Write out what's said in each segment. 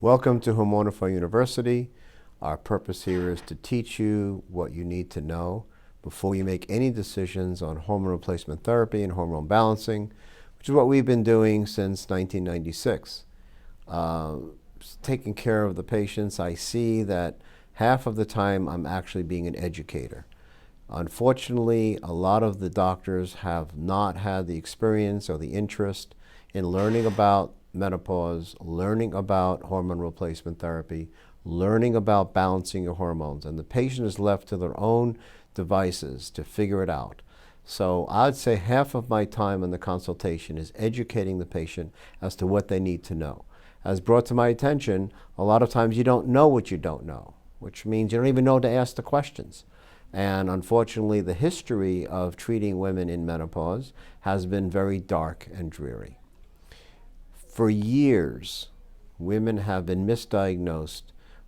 Welcome to Hormonify University. Our purpose here is to teach you what you need to know before you make any decisions on hormone replacement therapy and hormone balancing, which is what we've been doing since 1996. Taking care of the patients, I see that half of the time I'm actually being an educator. Unfortunately, a lot of the doctors have not had the experience or the interest in learning about menopause, learning about hormone replacement therapy, learning about balancing your hormones, and the patient is left to their own devices to figure it out. So I'd say half of my time in the consultation is educating the patient as to what they need to know. As brought to my attention, a lot of times you don't know what you don't know, which means you don't even know to ask the questions. And unfortunately, the history of treating women in menopause has been very dark and dreary. For years, women have been misdiagnosed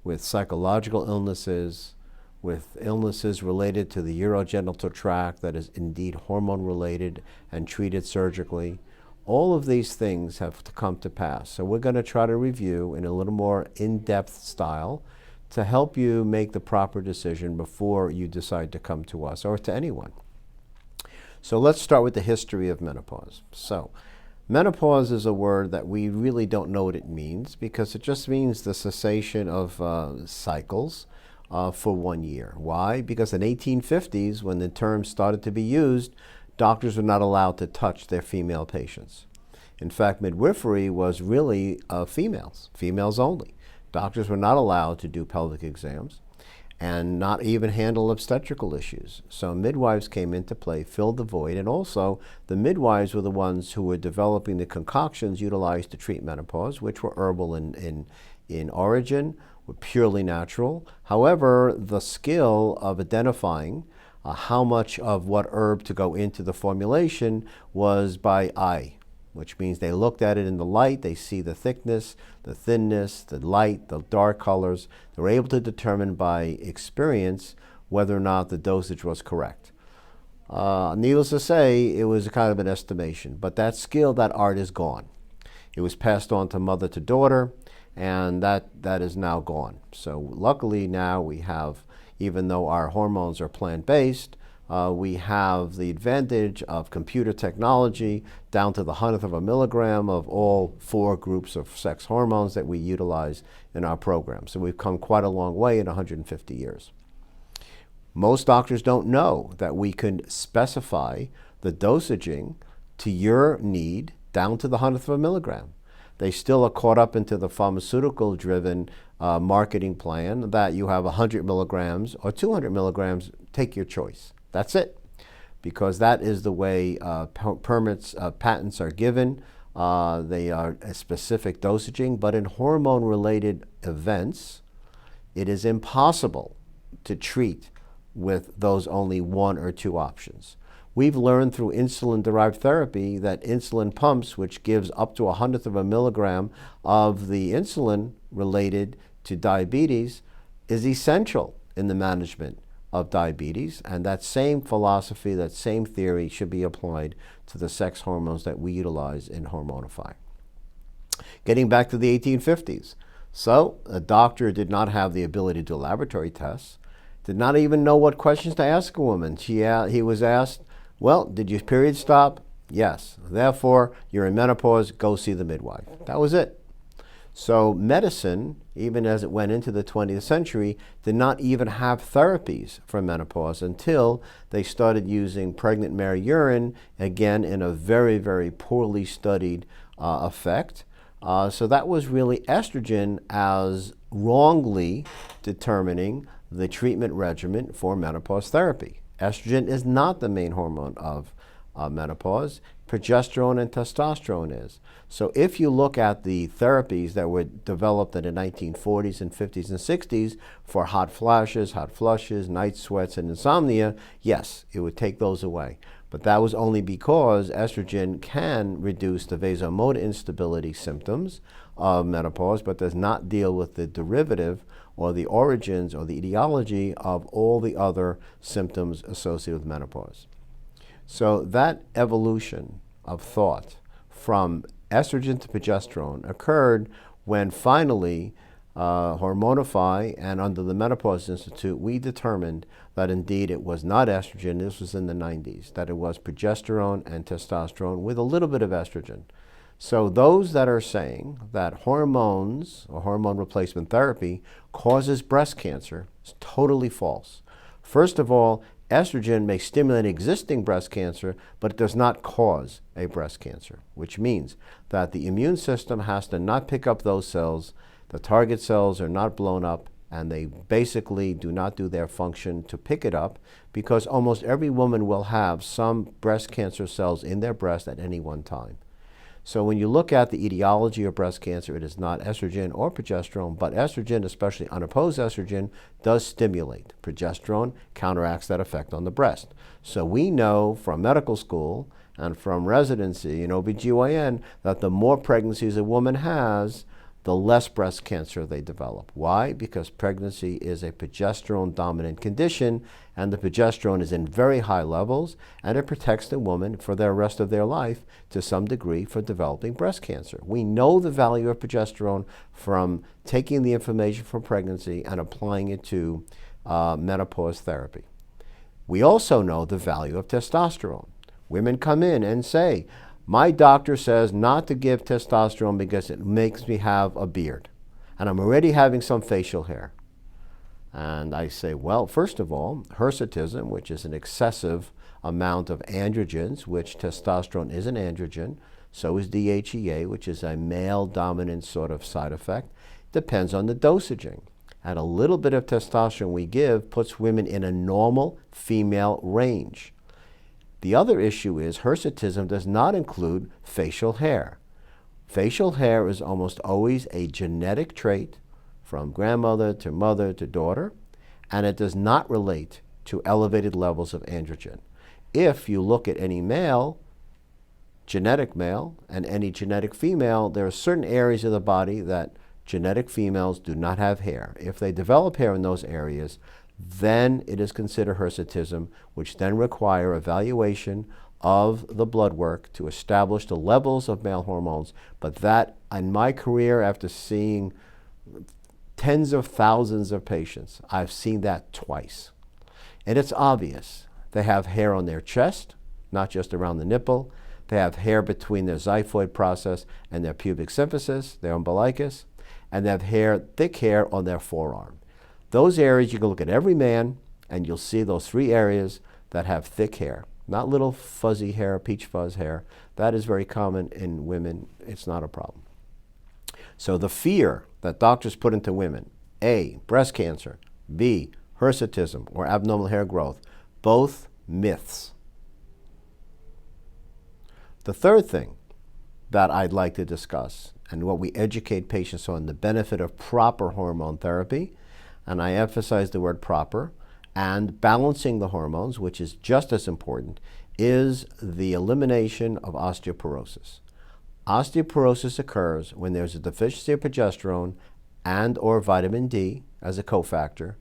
with psychological illnesses, with illnesses related to the urogenital tract that is indeed hormone related and treated surgically. All of these things have to come to pass. So we're going to try to review in a little more in-depth style to help you make the proper decision before you decide to come to us or to anyone. So let's start with the history of menopause. So menopause is a word that we really don't know what it means because it just means the cessation of cycles for 1 year. Why? Because in the 1850s, when the term started to be used, doctors were not allowed to touch their female patients. In fact, midwifery was really females only. Doctors were not allowed to do pelvic exams and not even handle obstetrical issues. So midwives came into play, filled the void, and also the midwives were the ones who were developing the concoctions utilized to treat menopause, which were herbal in origin, were purely natural. However, the skill of identifying how much of what herb to go into the formulation was by eye, which means they looked at it in the light, they see the thickness, the thinness, the light, the dark colors. They were able to determine by experience whether or not the dosage was correct. Needless to say, it was kind of an estimation, but that skill, that art is gone. It was passed on to mother to daughter, and that is now gone. So luckily now we have, even though our hormones are plant-based, we have the advantage of computer technology down to the 100th of a milligram of all 4 groups of sex hormones that we utilize in our program. So we've come quite a long way in 150 years. Most doctors don't know that we can specify the dosaging to your need down to the 100th of a milligram. They still are caught up into the pharmaceutical-driven marketing plan that you have 100 milligrams or 200 milligrams, take your choice. That's it, because that is the way patents are given. They are a specific dosaging, but in hormone-related events, it is impossible to treat with those only 1 or 2 options. We've learned through insulin-derived therapy that insulin pumps, which gives up to 100th of a milligram of the insulin related to diabetes, is essential in the management of diabetes, and that same philosophy, that same theory should be applied to the sex hormones that we utilize in Hormonify. Getting back to the 1850s. So a doctor did not have the ability to do laboratory tests, did not even know what questions to ask a woman. He was asked, well, did your period stop? Yes. Therefore, you're in menopause, go see the midwife. That was it. So medicine, even as it went into the 20th century, did not even have therapies for menopause until they started using pregnant mare urine, again in a very, very poorly studied effect. So that was really estrogen as wrongly determining the treatment regimen for menopause therapy. Estrogen is not the main hormone of menopause. Progesterone and testosterone is. So if you look at the therapies that were developed in the 1940s and 50s and 60s for hot flashes, hot flushes, night sweats, and insomnia, yes, it would take those away. But that was only because estrogen can reduce the vasomotor instability symptoms of menopause, but does not deal with the derivative or the origins or the etiology of all the other symptoms associated with menopause. So that evolution of thought from estrogen to progesterone occurred when finally Hormonify and under the Menopause Institute, we determined that indeed it was not estrogen. This was in the 90s, that it was progesterone and testosterone with a little bit of estrogen. So those that are saying that hormones or hormone replacement therapy causes breast cancer is totally false. First of all, estrogen may stimulate existing breast cancer, but it does not cause a breast cancer, which means that the immune system has to not pick up those cells, the target cells are not blown up, and they basically do not do their function to pick it up, because almost every woman will have some breast cancer cells in their breast at any one time. So when you look at the etiology of breast cancer, it is not estrogen or progesterone, but estrogen, especially unopposed estrogen, does stimulate. Progesterone counteracts that effect on the breast. So we know from medical school and from residency in OBGYN that the more pregnancies a woman has, the less breast cancer they develop. Why? Because pregnancy is a progesterone-dominant condition, and the progesterone is in very high levels, and it protects the woman for the rest of their life to some degree for developing breast cancer. We know the value of progesterone from taking the information from pregnancy and applying it to menopause therapy. We also know the value of testosterone. Women come in and say, my doctor says not to give testosterone because it makes me have a beard, and I'm already having some facial hair. And I say, well, first of all, hirsutism, which is an excessive amount of androgens, which testosterone is an androgen, so is DHEA, which is a male-dominant sort of side effect, depends on the dosaging. And a little bit of testosterone we give puts women in a normal female range. The other issue is hirsutism does not include facial hair. Facial hair is almost always a genetic trait from grandmother to mother to daughter, and it does not relate to elevated levels of androgen. If you look at any male, genetic male, and any genetic female, there are certain areas of the body that genetic females do not have hair. If they develop hair in those areas, then it is considered hirsutism, which then require evaluation of the blood work to establish the levels of male hormones. But that, in my career, after seeing tens of thousands of patients, I've seen that twice. And it's obvious. They have hair on their chest, not just around the nipple. They have hair between their xiphoid process and their pubic symphysis, their umbilicus, and they have hair, thick hair on their forearm. Those areas, you can look at every man and you'll see those three areas that have thick hair, not little fuzzy hair, peach fuzz hair. That is very common in women. It's not a problem. So the fear that doctors put into women, A, breast cancer, B, hirsutism or abnormal hair growth, both myths. The third thing that I'd like to discuss and what we educate patients on, the benefit of proper hormone therapy, and I emphasize the word proper, and balancing the hormones, which is just as important, is the elimination of osteoporosis. Osteoporosis occurs when there's a deficiency of progesterone and or vitamin D as a cofactor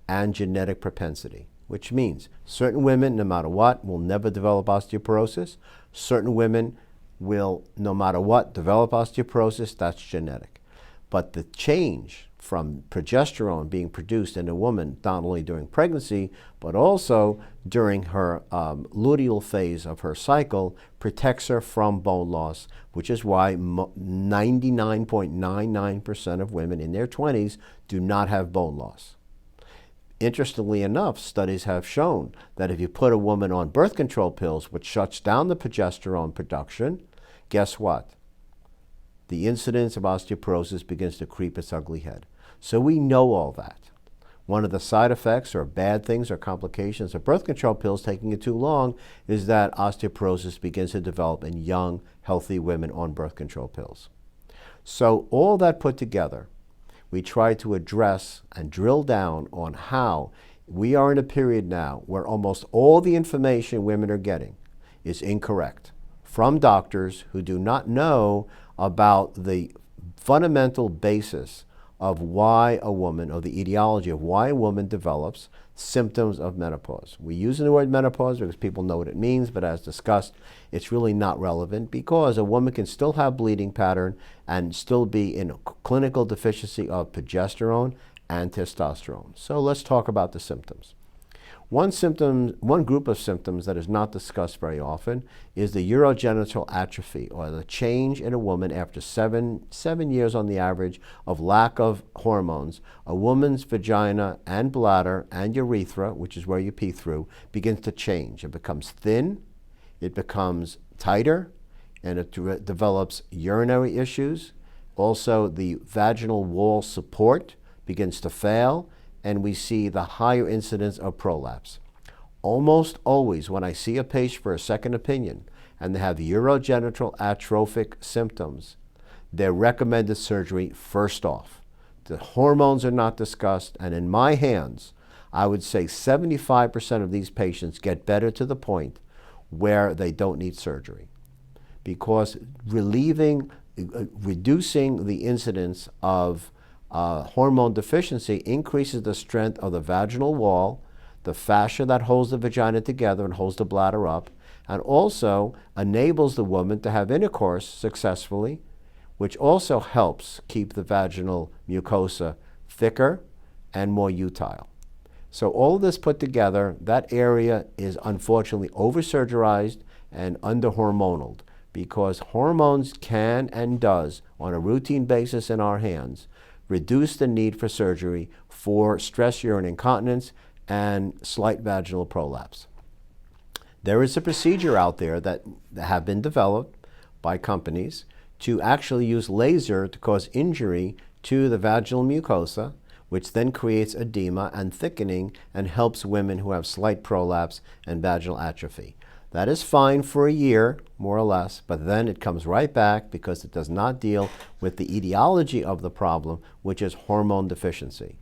and genetic propensity, which means certain women, no matter what, will never develop osteoporosis. Certain women will, no matter what, develop osteoporosis. That's genetic. But the change from progesterone being produced in a woman not only during pregnancy, but also during her luteal phase of her cycle protects her from bone loss, which is why 99.99% of women in their 20s do not have bone loss. Interestingly enough, studies have shown that if you put a woman on birth control pills, which shuts down the progesterone production, guess what? The incidence of osteoporosis begins to creep its ugly head. So we know all that. One of the side effects or bad things or complications of birth control pills taking it too long is that osteoporosis begins to develop in young, healthy women on birth control pills. So all that put together, we try to address and drill down on how we are in a period now where almost all the information women are getting is incorrect from doctors who do not know about the fundamental basis of why a woman, or the etiology of why a woman develops symptoms of menopause. We use the word menopause because people know what it means, but as discussed, it's really not relevant because a woman can still have bleeding pattern and still be in clinical deficiency of progesterone and testosterone. So let's talk about the symptoms. One group of symptoms that is not discussed very often is the urogenital atrophy, or the change in a woman after seven years on the average of lack of hormones. A woman's vagina and bladder and urethra, which is where you pee through, begins to change. It becomes thin, it becomes tighter, and it develops urinary issues. Also, the vaginal wall support begins to fail, and we see the higher incidence of prolapse. Almost always when I see a patient for a second opinion and they have urogenital atrophic symptoms, they're recommended surgery first off. The hormones are not discussed, and in my hands, I would say 75% of these patients get better to the point where they don't need surgery, because reducing the incidence of hormone deficiency increases the strength of the vaginal wall, the fascia that holds the vagina together and holds the bladder up, and also enables the woman to have intercourse successfully, which also helps keep the vaginal mucosa thicker and more utile. So all of this put together, that area is unfortunately over-surgerized and under-hormonal, because hormones can and does, on a routine basis in our hands, reduce the need for surgery for stress urine incontinence and slight vaginal prolapse. There is a procedure out there that have been developed by companies to actually use laser to cause injury to the vaginal mucosa, which then creates edema and thickening and helps women who have slight prolapse and vaginal atrophy. That is fine for a year, more or less, but then it comes right back because it does not deal with the etiology of the problem, which is hormone deficiency.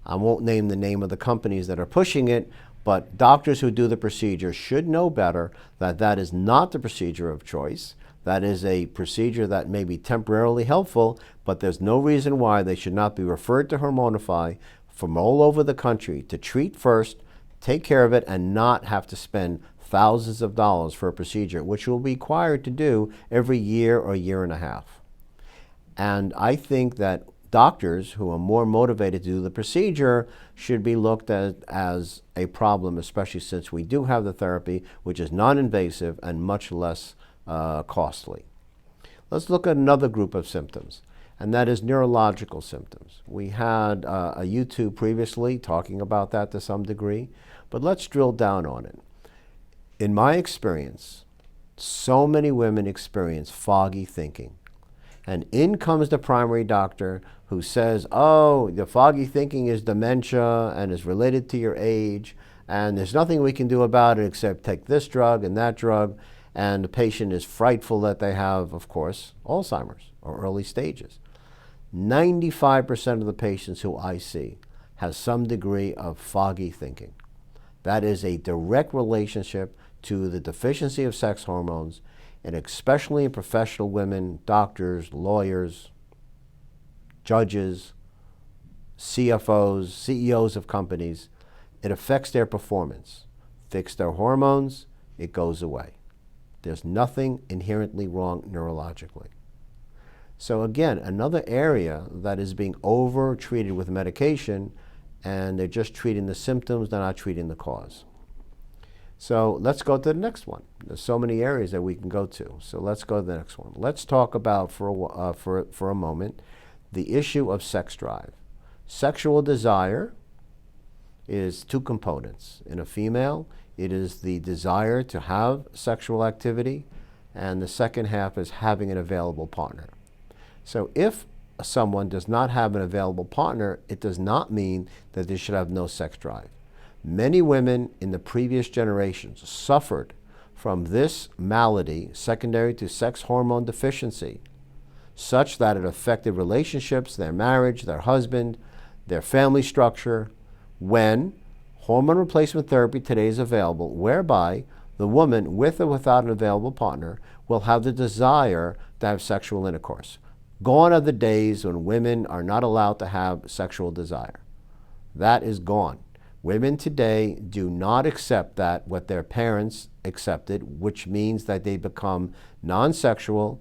I won't name the name of the companies that are pushing it, but doctors who do the procedure should know better that that is not the procedure of choice. That is a procedure that may be temporarily helpful, but there's no reason why they should not be referred to Hormonify from all over the country to treat first, take care of it, and not have to spend thousands of dollars for a procedure, which will be required to do every year or year and a half. And I think that doctors who are more motivated to do the procedure should be looked at as a problem, especially since we do have the therapy, which is non-invasive and much less costly. Let's look at another group of symptoms, and that is neurological symptoms. We had a YouTube previously talking about that to some degree, but let's drill down on it. In my experience, so many women experience foggy thinking. And in comes the primary doctor who says, oh, the foggy thinking is dementia and is related to your age, and there's nothing we can do about it except take this drug and that drug, and the patient is frightful that they have, of course, Alzheimer's or early stages. 95% of the patients who I see have some degree of foggy thinking. That is a direct relationship to the deficiency of sex hormones, and especially in professional women, doctors, lawyers, judges, CFOs, CEOs of companies. It affects their performance. Fix their hormones, it goes away. There's nothing inherently wrong neurologically. So again, another area that is being over-treated with medication, and they're just treating the symptoms, they're not treating the cause. So let's go to the next one. There's so many areas that we can go to. So let's go to the next one. Let's talk about, for a moment, the issue of sex drive. Sexual desire is two components. In a female, it is the desire to have sexual activity, and the second half is having an available partner. So if someone does not have an available partner, it does not mean that they should have no sex drive. Many women in the previous generations suffered from this malady secondary to sex hormone deficiency, such that it affected relationships, their marriage, their husband, their family structure, when hormone replacement therapy today is available, whereby the woman, with or without an available partner, will have the desire to have sexual intercourse. Gone are the days when women are not allowed to have sexual desire. That is gone. Women today do not accept that what their parents accepted, which means that they become non-sexual.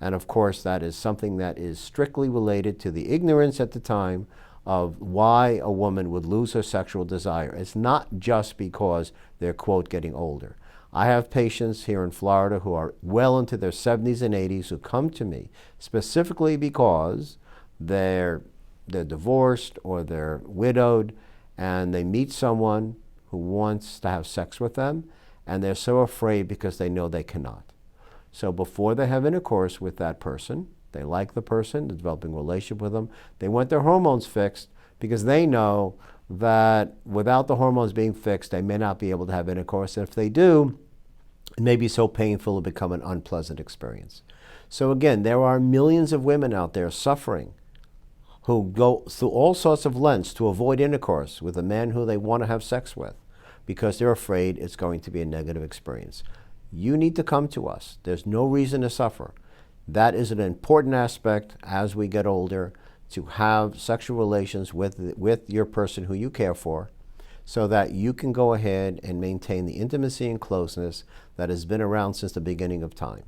And of course, that is something that is strictly related to the ignorance at the time of why a woman would lose her sexual desire. It's not just because they're, quote, getting older. I have patients here in Florida who are well into their 70s and 80s who come to me specifically because they're divorced or they're widowed, and they meet someone who wants to have sex with them, and they're so afraid because they know they cannot. So before they have intercourse with that person, they like the person, they're developing a relationship with them, they want their hormones fixed because they know that without the hormones being fixed, they may not be able to have intercourse. And if they do, it may be so painful it become an unpleasant experience. So again, there are millions of women out there suffering who go through all sorts of lengths to avoid intercourse with a man who they want to have sex with because they're afraid it's going to be a negative experience. You need to come to us. There's no reason to suffer. That is an important aspect as we get older, to have sexual relations with your person who you care for, so that you can go ahead and maintain the intimacy and closeness that has been around since the beginning of time.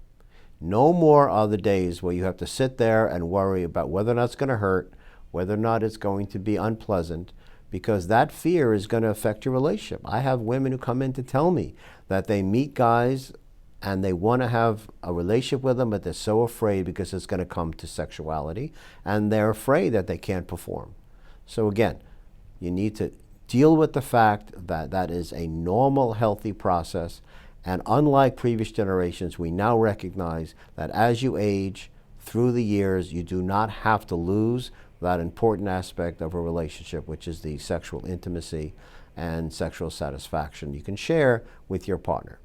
No more are the days where you have to sit there and worry about whether or not it's going to hurt, whether or not it's going to be unpleasant, because that fear is going to affect your relationship. I have women who come in to tell me that they meet guys and they want to have a relationship with them, but they're so afraid because it's going to come to sexuality, and they're afraid that they can't perform. So again, you need to deal with the fact that that is a normal, healthy process. And unlike previous generations, we now recognize that as you age through the years, you do not have to lose that important aspect of a relationship, which is the sexual intimacy and sexual satisfaction you can share with your partner.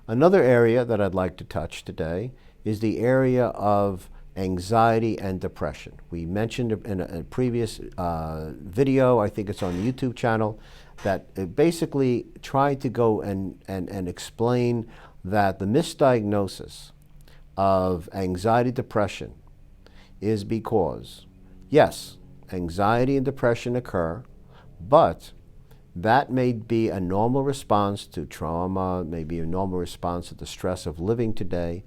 Another area that I'd like to touch today is the area of anxiety and depression. We mentioned in a previous video, I think it's on the YouTube channel, that it basically tried to go and explain that the misdiagnosis of anxiety depression is because, yes, anxiety and depression occur, but that may be a normal response to trauma, maybe a normal response to the stress of living today,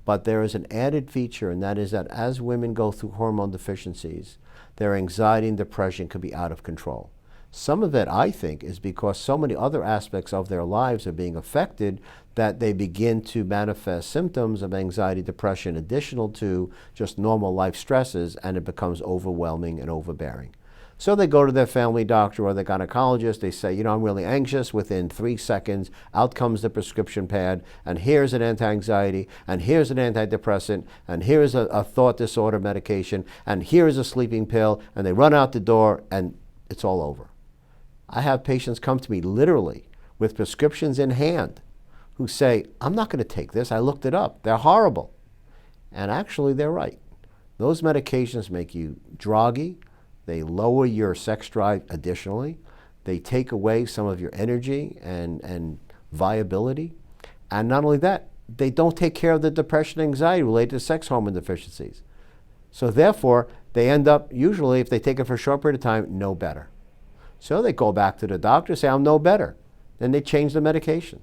but there is an added feature, and that is that as women go through hormone deficiencies, their anxiety and depression can be out of control. Some of it, I think, is because so many other aspects of their lives are being affected that they begin to manifest symptoms of anxiety, depression, additional to just normal life stresses, and it becomes overwhelming and overbearing. So they go to their family doctor or their gynecologist. They say, I'm really anxious. Within 3 seconds, out comes the prescription pad, and here's an anti-anxiety, and here's an antidepressant, and here's a thought disorder medication, and here's a sleeping pill, and they run out the door, and it's all over. I have patients come to me literally with prescriptions in hand who say, I'm not going to take this. I looked it up. They're horrible. And actually, they're right. Those medications make you droggy. They lower your sex drive additionally. They take away some of your energy and viability. And not only that, they don't take care of the depression and anxiety related to sex hormone deficiencies. So therefore, they end up, usually, if they take it for a short period of time, no better. So they go back to the doctor, say, I'm no better. Then they change the medication.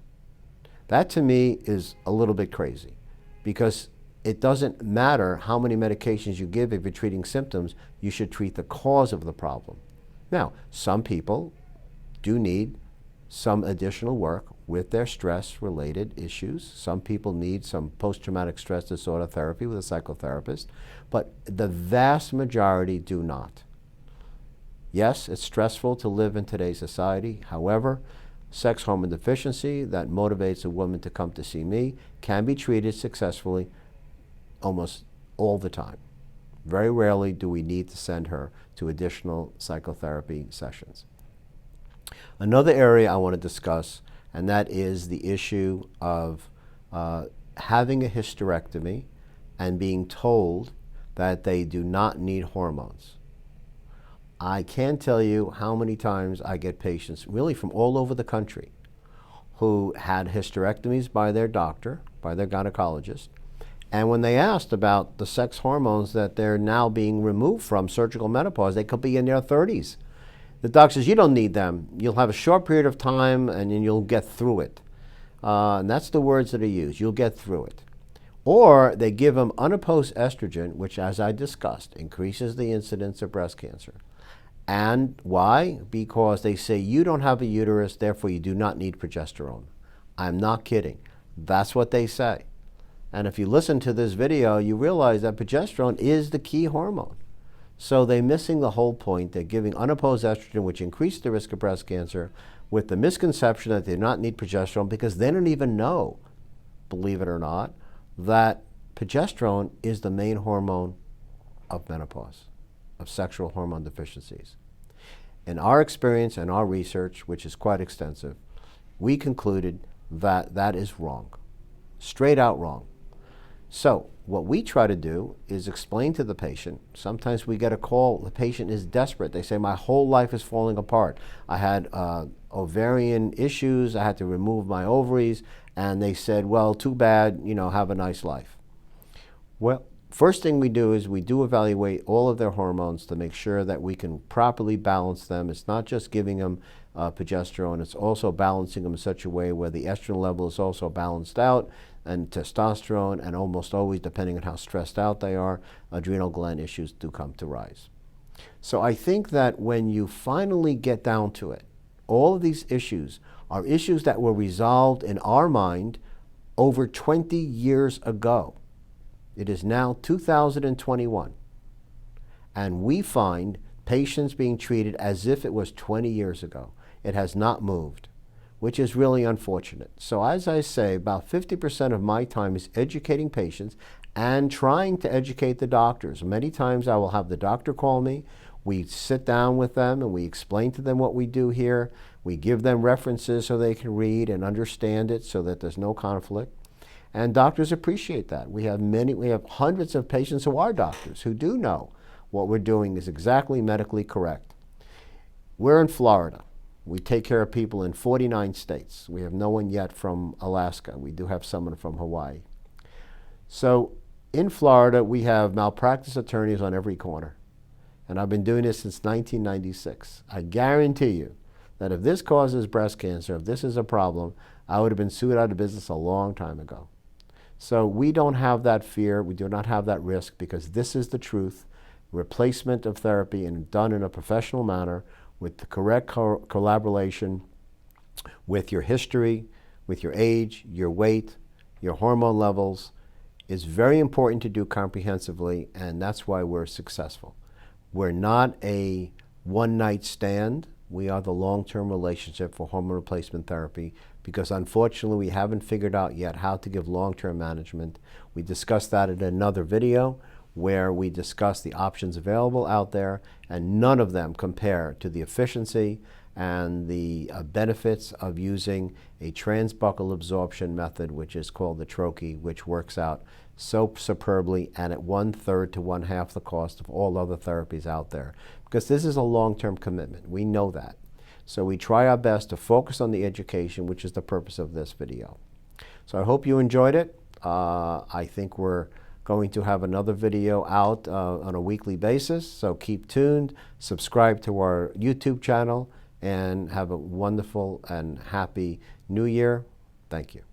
That to me is a little bit crazy, because it doesn't matter how many medications you give if you're treating symptoms. You should treat the cause of the problem. Now, some people do need some additional work with their stress-related issues. Some people need some post-traumatic stress disorder therapy with a psychotherapist, but the vast majority do not. Yes, it's stressful to live in today's society. However, sex hormone deficiency that motivates a woman to come to see me can be treated successfully almost all the time. Very rarely do we need to send her to additional psychotherapy sessions. Another area I want to discuss, and that is the issue of having a hysterectomy and being told that they do not need hormones. I can't tell you how many times I get patients, really from all over the country, who had hysterectomies by their doctor, by their gynecologist, And when they asked about the sex hormones that they're now being removed from surgical menopause, they could be in their 30s. The doctor says, you don't need them. You'll have a short period of time and then you'll get through it. And that's the words that are used. You'll get through it. Or they give them unopposed estrogen, which, as I discussed, increases the incidence of breast cancer. And why? Because they say you don't have a uterus, therefore you do not need progesterone. I'm not kidding. That's what they say. And if you listen to this video, you realize that progesterone is the key hormone. So they're missing the whole point. They're giving unopposed estrogen, which increases the risk of breast cancer, with the misconception that they do not need progesterone because they don't even know, believe it or not, that progesterone is the main hormone of menopause, of sexual hormone deficiencies. In our experience and our research, which is quite extensive, we concluded that that is wrong, straight out wrong. So what we try to do is explain to the patient. Sometimes we get a call, the patient is desperate. They say, my whole life is falling apart. I had ovarian issues, I had to remove my ovaries, and they said, well, too bad, have a nice life. Well, first thing we do is we do evaluate all of their hormones to make sure that we can properly balance them. It's not just giving them progesterone, it's also balancing them in such a way where the estrogen level is also balanced out, and testosterone, and almost always, depending on how stressed out they are, adrenal gland issues do come to rise. So I think that when you finally get down to it, all of these issues are issues that were resolved in our mind over 20 years ago. It is now 2021, and we find patients being treated as if it was 20 years ago. It has not moved, which is really unfortunate. So as I say, about 50% of my time is educating patients and trying to educate the doctors. Many times I will have the doctor call me. We sit down with them and we explain to them what we do here. We give them references so they can read and understand it so that there's no conflict. And doctors appreciate that. We have hundreds of patients who are doctors who do know what we're doing is exactly medically correct. We're in Florida. We take care of people in 49 states. We have no one yet from Alaska. We do have someone from Hawaii. So in Florida, we have malpractice attorneys on every corner. And I've been doing this since 1996. I guarantee you that if this causes breast cancer, if this is a problem, I would have been sued out of business a long time ago. So we don't have that fear. We do not have that risk because this is the truth. Replacement of therapy and done in a professional manner with the correct collaboration with your history, with your age, your weight, your hormone levels is very important to do comprehensively, and that's why we're successful. We're not a one-night stand. We are the long-term relationship for hormone replacement therapy because unfortunately we haven't figured out yet how to give long-term management. We discussed that in another video where we discuss the options available out there, and none of them compare to the efficiency and the benefits of using a transbuccal absorption method, which is called the troche, which works out so superbly and at 1/3 to 1/2 the cost of all other therapies out there. Because this is a long-term commitment. We know that. So we try our best to focus on the education, which is the purpose of this video. So I hope you enjoyed it. I think we're going to have another video out on a weekly basis, so keep tuned, subscribe to our YouTube channel, and have a wonderful and happy New Year. Thank you.